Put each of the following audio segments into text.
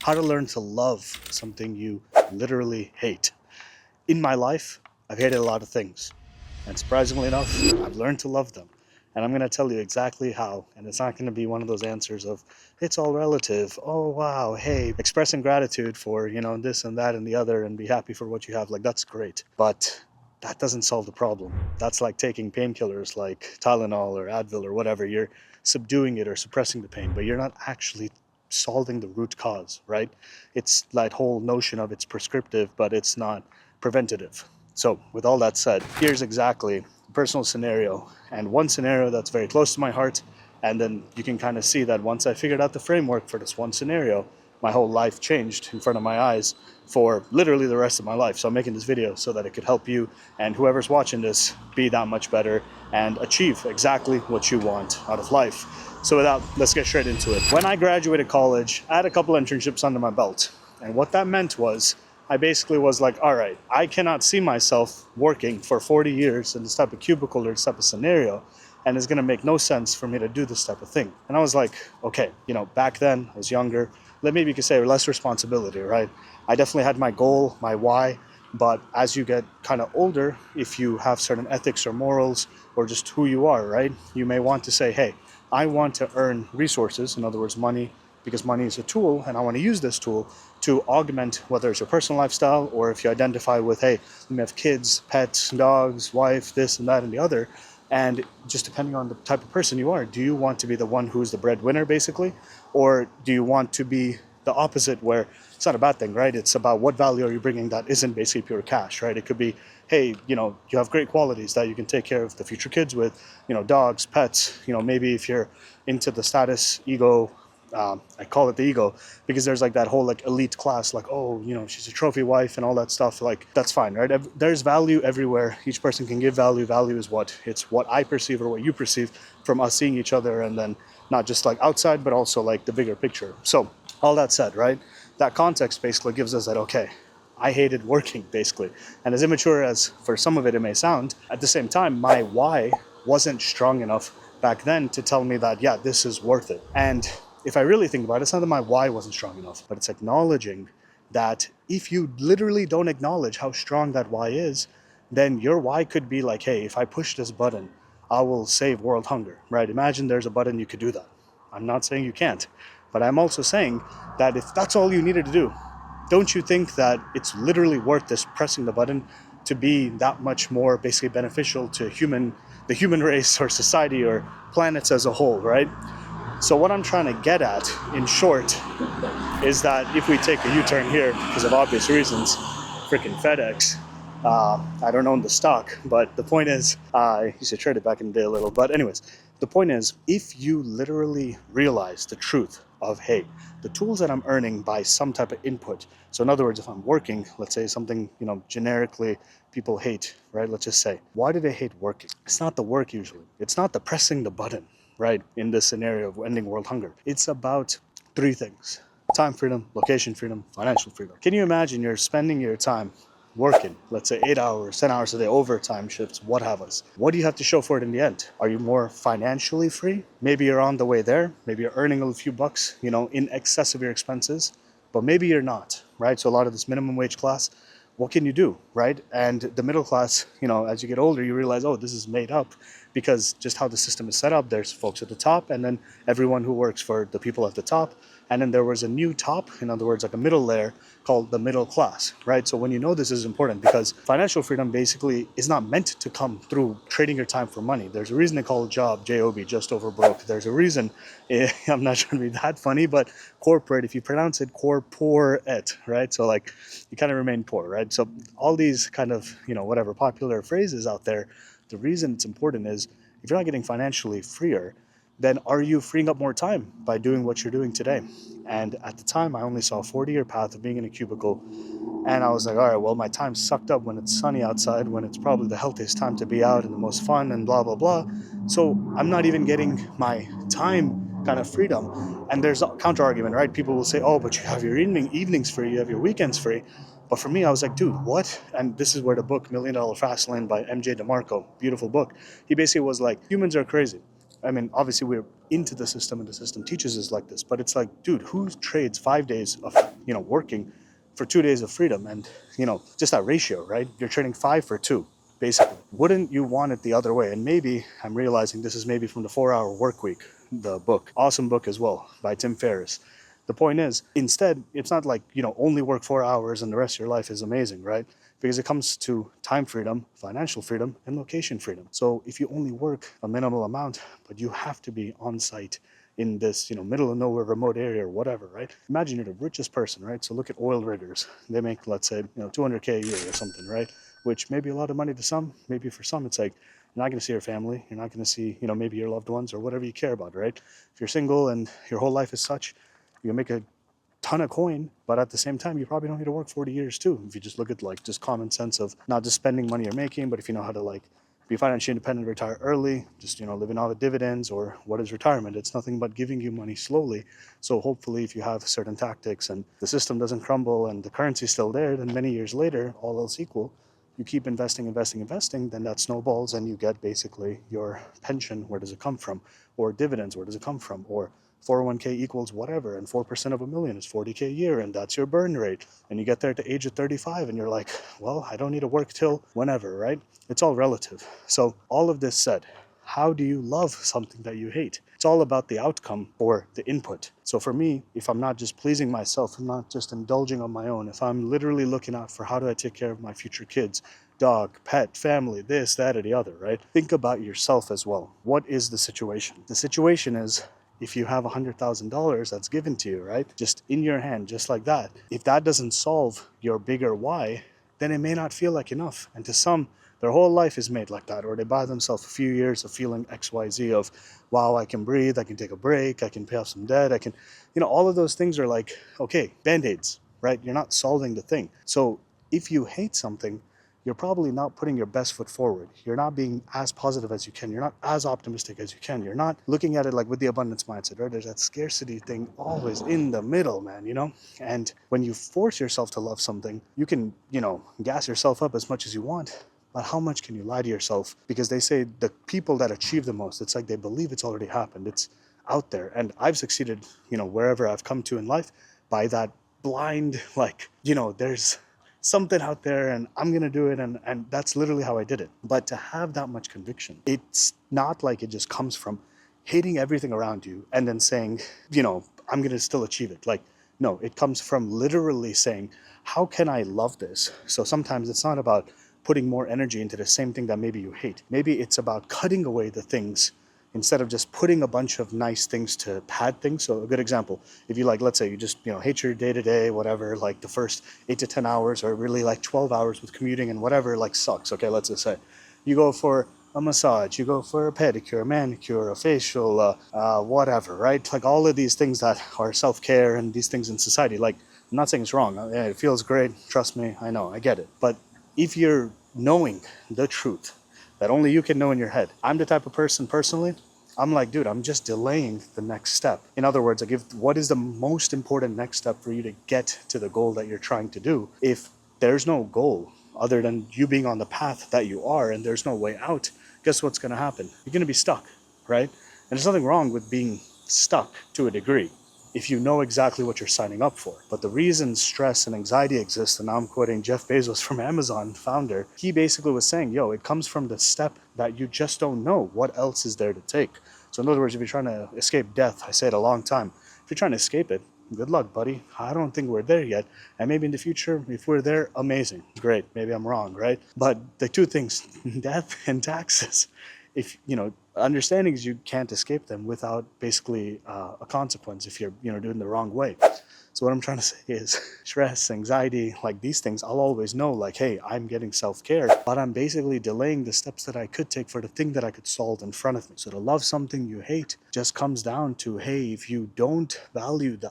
How to learn to love something you literally hate. In my life, I've hated a lot of things. And surprisingly enough, I've learned to love them. And I'm going to tell you exactly how. And it's not going to be one of those answers of, it's all relative. Oh, wow. Hey, expressing gratitude for, this and that and the other and be happy for what you have. Like, that's great. But that doesn't solve the problem. That's like taking painkillers like Tylenol or Advil or whatever. You're subduing it or suppressing the pain, but you're not actually solving the root cause, right? It's that whole notion of it's prescriptive, but it's not preventative. So, with all that said, here's exactly a personal scenario, and one scenario that's very close to my heart. And then you can kind of see that once I figured out the framework for this one scenario, my whole life changed in front of my eyes for literally the rest of my life. So I'm making this video so that it could help you and whoever's watching this be that much better and achieve exactly what you want out of life. So with that, let's get straight into it. When I graduated college, I had a couple internships under my belt. And what that meant was I basically was like, all right, I cannot see myself working for 40 years in this type of cubicle or this type of scenario, and it's going to make no sense for me to do this type of thing. And I was like, okay, back then I was younger, maybe you could say less responsibility, right? I definitely had my goal, my why, but as you get kind of older, if you have certain ethics or morals or just who you are, right, you may want to say, hey, I want to earn resources, in other words, money, because money is a tool, and I want to use this tool to augment whether it's your personal lifestyle or if you identify with, hey, you may have kids, pets, dogs, wife, this and that and the other. And just depending on the type of person you are, do you want to be the one who's the breadwinner, basically? Or do you want to be the opposite, where it's not a bad thing, right? It's about what value are you bringing that isn't basically pure cash, right? It could be, hey, you have great qualities that you can take care of the future kids with, dogs, pets, maybe if you're into the status, ego, I call it the ego because there's like that whole like elite class, like, oh, she's a trophy wife and all that stuff. Like, that's fine, right? There's value everywhere. Each person can give value. Value is what I perceive or what you perceive from us seeing each other, and then not just like outside, but also like the bigger picture. So all that said, right? That context basically gives us that, okay, I hated working basically. And as immature as for some of it may sound, at the same time, my why wasn't strong enough back then to tell me that, yeah, this is worth it. And if I really think about it, it's not that my why wasn't strong enough, but it's acknowledging that if you literally don't acknowledge how strong that why is, then your why could be like, hey, if I push this button, I will save world hunger, right? Imagine there's a button you could do that. I'm not saying you can't, but I'm also saying that if that's all you needed to do, don't you think that it's literally worth this pressing the button to be that much more basically beneficial to the human race or society or planets as a whole, right? So what I'm trying to get at, in short, is that if we take a U-turn here, because of obvious reasons, freaking FedEx, I don't own the stock, but the point is, I used to trade it back in the day a little, but anyways, the point is, if you literally realize the truth of, hey, the tools that I'm earning by some type of input, so in other words, if I'm working, let's say something, generically people hate, right? Let's just say, why do they hate working? It's not the work usually. It's not the pressing the button, right? In this scenario of ending world hunger. It's about three things: time freedom, location freedom, financial freedom. Can you imagine you're spending your time working, let's say 8 hours, 10 hours a day, overtime shifts, what have us? What do you have to show for it in the end? Are you more financially free? Maybe you're on the way there. Maybe you're earning a few bucks, in excess of your expenses, but maybe you're not, right? So a lot of this minimum wage class, what can you do, right? And the middle class, as you get older, you realize, oh, this is made up because just how the system is set up, there's folks at the top and then everyone who works for the people at the top. And then there was a new top, in other words, like a middle layer called the middle class, right? So when you know this is important, because financial freedom basically is not meant to come through trading your time for money. There's a reason they call a job JOB, just over broke. There's a reason, I'm not trying to be that funny, but corporate, if you pronounce it corporate, right? So like you kind of remain poor, right? So all these kind of, whatever popular phrases out there, the reason it's important is if you're not getting financially freer, then are you freeing up more time by doing what you're doing today? And at the time, I only saw a 40-year path of being in a cubicle. And I was like, all right, well, my time's sucked up when it's sunny outside, when it's probably the healthiest time to be out and the most fun and blah, blah, blah. So I'm not even getting my time kind of freedom. And there's a counter argument, right? People will say, oh, but you have your evenings free, you have your weekends free. But for me, I was like, dude, what? And this is where the book $1 Million Fast Lane by MJ DeMarco, beautiful book. He basically was like, humans are crazy. I mean, obviously we're into the system and the system teaches us like this, but it's like, dude, who trades 5 days of, working for 2 days of freedom? And, just that ratio, right? You're trading 5 for 2, basically. Wouldn't you want it the other way? And maybe I'm realizing this is maybe from the 4 Hour Work Week, the book, awesome book as well by Tim Ferriss. The point is, instead, it's not like, only work 4 hours and the rest of your life is amazing, right? Because it comes to time freedom, financial freedom, and location freedom. So if you only work a minimal amount, but you have to be on site in this, middle of nowhere, remote area or whatever, right? Imagine you're the richest person, right? So look at oil riggers. They make, let's say, 200K a year or something, right? Which may be a lot of money to some. Maybe for some, it's like, you're not going to see your family. You're not going to see, maybe your loved ones or whatever you care about, right? If you're single and your whole life is such, you can make a ton of coin, but at the same time, you probably don't need to work 40 years too. If you just look at like just common sense of not just spending money you're making, but if you know how to like be financially independent, retire early, just, living off the dividends, or what is retirement? It's nothing but giving you money slowly. So hopefully if you have certain tactics and the system doesn't crumble and the currency is still there, then many years later, all else equal, you keep investing, then that snowballs and you get basically your pension. Where does it come from? Or dividends, where does it come from? Or 401k equals whatever, and 4% of a million is 40K a year, and that's your burn rate. And you get there at the age of 35, and you're like, well, I don't need to work till whenever, right? It's all relative. So, all of this said, how do you love something that you hate? It's all about the outcome or the input. So, for me, if I'm not just pleasing myself, I'm not just indulging on my own, if I'm literally looking out for how do I take care of my future kids, dog, pet, family, this, that, or the other, right? Think about yourself as well. What is the situation? The situation is, if you have $100,000 that's given to you, right? Just in your hand, just like that. If that doesn't solve your bigger why, then it may not feel like enough. And to some, their whole life is made like that, or they buy themselves a few years of feeling XYZ of, wow, I can breathe, I can take a break, I can pay off some debt, I can, all of those things are like, okay, band-aids, right? You're not solving the thing. So if you hate something, you're probably not putting your best foot forward. You're not being as positive as you can. You're not as optimistic as you can. You're not looking at it like with the abundance mindset, right? There's that scarcity thing always in the middle, man, And when you force yourself to love something, you can, gas yourself up as much as you want. But how much can you lie to yourself? Because they say the people that achieve the most, it's like they believe it's already happened. It's out there. And I've succeeded, wherever I've come to in life by that blind, like, there's something out there and I'm going to do it. And that's literally how I did it. But to have that much conviction, it's not like it just comes from hating everything around you and then saying, I'm going to still achieve it. Like, no, it comes from literally saying, how can I love this? So sometimes it's not about putting more energy into the same thing that maybe you hate. Maybe it's about cutting away the things instead of just putting a bunch of nice things to pad things. So a good example, if you like, let's say you just, hate your day to day, whatever, like the first 8 to 10 hours or really like 12 hours with commuting and whatever, like sucks. Okay, let's just say you go for a massage, you go for a pedicure, a manicure, a facial, whatever, right? Like all of these things that are self-care and these things in society, like I'm not saying it's wrong. It feels great. Trust me. I know, I get it. But if you're knowing the truth that only you can know in your head, I'm the type of person personally, I'm like, dude, I'm just delaying the next step. In other words, I give what is the most important next step for you to get to the goal that you're trying to do. If there's no goal other than you being on the path that you are and there's no way out, guess what's going to happen? You're going to be stuck, right? And there's nothing wrong with being stuck to a degree if you know exactly what you're signing up for. But the reason stress and anxiety exist, and now I'm quoting Jeff Bezos from Amazon founder, he basically was saying, it comes from the step that you just don't know what else is there to take. So in other words, if you're trying to escape death, I say it a long time, if you're trying to escape it, good luck, buddy. I don't think we're there yet. And maybe in the future, if we're there, amazing, great. Maybe I'm wrong, right? But the two things, death and taxes, if, understanding is you can't escape them without basically a consequence if you're, doing the wrong way. So what I'm trying to say is stress, anxiety, like these things, I'll always know like, hey, I'm getting self-care, but I'm basically delaying the steps that I could take for the thing that I could solve in front of me. So to love something you hate just comes down to, hey, if you don't value the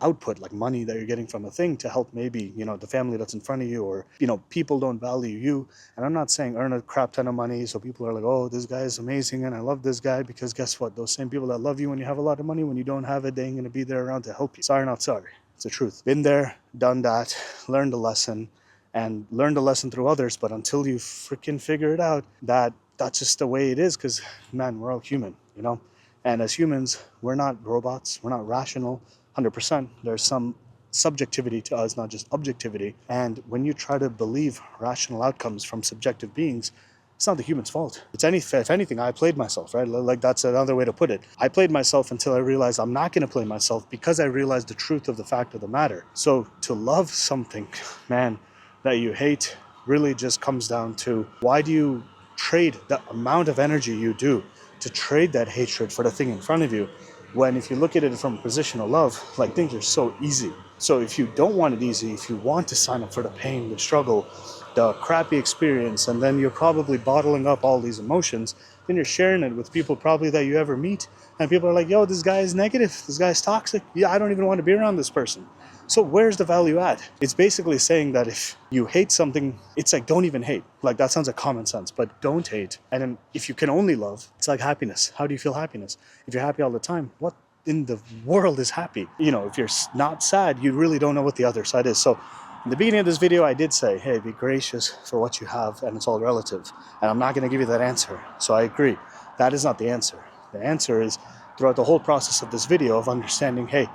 output, like money that you're getting from a thing to help maybe, the family that's in front of you, or, people don't value you. And I'm not saying earn a crap ton of money so people are like, oh, this guy is amazing and I love this guy, because guess what? Those same people that love you when you have a lot of money, when you don't have it, they ain't going to be there around to help you. Sorry, not sorry. It's the truth. Been there, done that, learned a lesson, and learned a lesson through others. But until you freaking figure it out, that that's just the way it is, because, man, we're all human, you know? And as humans, we're not robots, we're not rational 100%. There's some subjectivity to us, not just objectivity. And when you try to believe rational outcomes from subjective beings, it's not the human's fault. If anything, I played myself, right? Like, that's another way to put it. I played myself until I realized I'm not going to play myself, because I realized the truth of the fact of the matter. So to love something, man, that you hate really just comes down to, why do you trade the amount of energy you do to trade that hatred for the thing in front of you, when if you look at it from a position of love, like, things are so easy. So if you don't want it easy, if you want to sign up for the pain, the struggle, the crappy experience, and then you're probably bottling up all these emotions, then you're sharing it with people probably that you ever meet, and people are like, yo, this guy is negative, this guy is toxic, yeah, I don't even want to be around this person. So where's the value at? It's basically saying that if you hate something, it's like, don't even hate. Like, that sounds like common sense, but don't hate. And then if you can only love, it's like happiness. How do you feel happiness? If you're happy all the time, what in the world is happy? You know, if you're not sad, you really don't know what the other side is. So in the beginning of this video, I did say, hey, be gracious for what you have, and it's all relative. And I'm not going to give you that answer. So I agree. That is not the answer. The answer is, throughout the whole process of this video, of understanding, hey,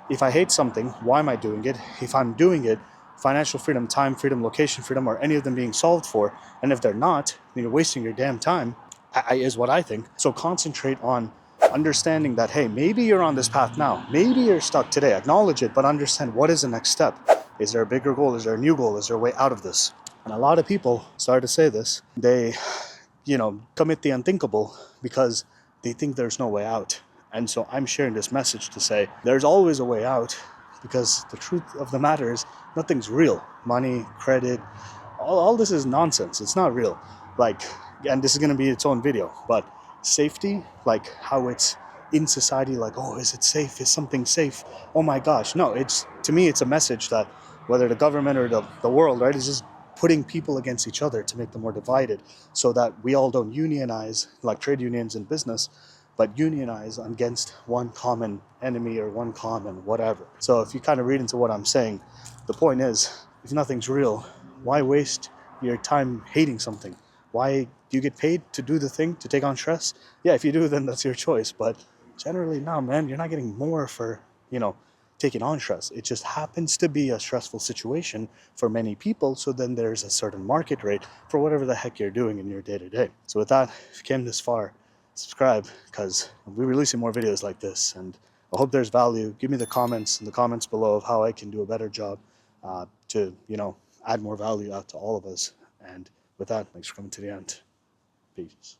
if I hate something, why am I doing it? If I'm doing it, financial freedom, time freedom, location freedom, are any of them being solved for? And if they're not, then you're wasting your damn time, is what I think. So concentrate on understanding that, hey, maybe you're on this path now. Maybe you're stuck today. Acknowledge it, but understand, what is the next step? Is there a bigger goal? Is there a new goal? Is there a way out of this? And a lot of people, sorry to say this, they, commit the unthinkable because they think there's no way out. And so I'm sharing this message to say, there's always a way out, because the truth of the matter is, nothing's real. Money, credit, all this is nonsense. It's not real. Like, and this is going to be its own video, but safety, like how it's in society, like, oh, is it safe? Is something safe? Oh my gosh. No, to me, it's a message that whether the government or the world, right, is just putting people against each other to make them more divided, so that we all don't unionize, like trade unions in business, but unionize against one common enemy or one common whatever. So if you kind of read into what I'm saying, the point is, if nothing's real, why waste your time hating something? Why do you get paid to do the thing, to take on stress? Yeah, if you do, then that's your choice. But generally, no, man, you're not getting more for, taking on stress. It just happens to be a stressful situation for many people. So then there's a certain market rate for whatever the heck you're doing in your day-to-day. So with that, if you came this far, subscribe, because we're releasing more videos like this, and I hope there's value. Give me the comments in the comments below of how I can do a better job to add more value out to all of us. And with that, thanks for coming to the end. Peace.